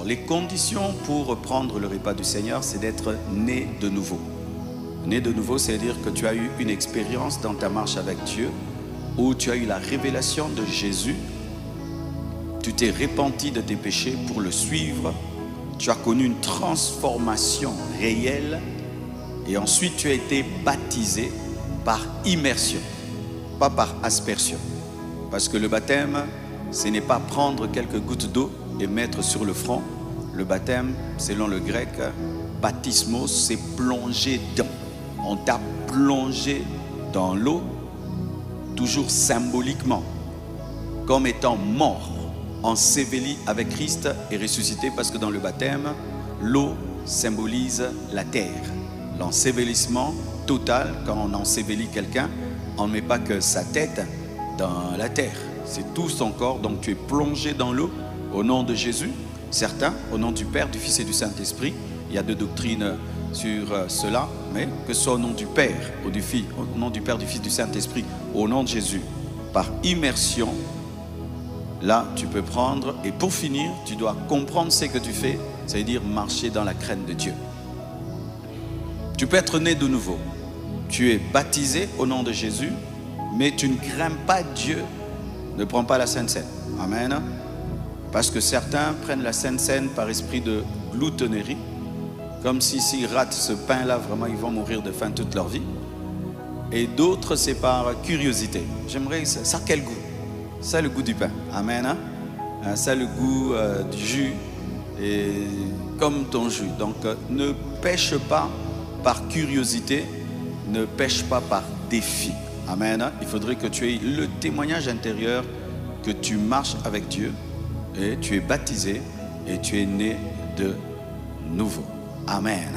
Alors, les conditions pour prendre le repas du Seigneur, c'est d'être né de nouveau. Né de nouveau, c'est-à-dire que tu as eu une expérience dans ta marche avec Dieu, où tu as eu la révélation de Jésus, tu t'es repenti de tes péchés pour le suivre, tu as connu une transformation réelle, et ensuite tu as été baptisé par immersion, pas par aspersion. Parce que le baptême, ce n'est pas prendre quelques gouttes d'eau et mettre sur le front. Le baptême, selon le grec, baptismos, c'est plonger dans. On t'a plongé dans l'eau, toujours symboliquement, comme étant mort, enseveli avec Christ et ressuscité, parce que dans le baptême, l'eau symbolise la terre. L'ensevelissement total, quand on ensevelit quelqu'un, on ne met pas que sa tête dans la terre, c'est tout son corps. Donc tu es plongé dans l'eau au nom de Jésus, certains au nom du Père, du Fils et du Saint-Esprit. Il y a deux doctrines sur cela, mais que ce soit au nom du Père ou du Fils, au nom du Père, du Fils, du Saint-Esprit, au nom de Jésus, par immersion, là tu peux prendre, et pour finir, tu dois comprendre ce que tu fais, c'est-à-dire marcher dans la crainte de Dieu. Tu peux être né de nouveau, tu es baptisé au nom de Jésus, mais tu ne crains pas Dieu, ne prends pas la Sainte Seine. Amen. Parce que certains prennent la Sainte Seine par esprit de gloutonnerie, comme si s'ils ratent ce pain-là, vraiment, ils vont mourir de faim toute leur vie. Et d'autres, c'est par curiosité. J'aimerais, ça a quel goût? Ça a le goût du pain. Amen. Hein? Ça a le goût du jus, et comme ton jus. Donc, ne pêche pas par curiosité, ne pêche pas par défi. Amen. Il faudrait que tu aies le témoignage intérieur que tu marches avec Dieu, et tu es baptisé, et tu es né de nouveau. Amen.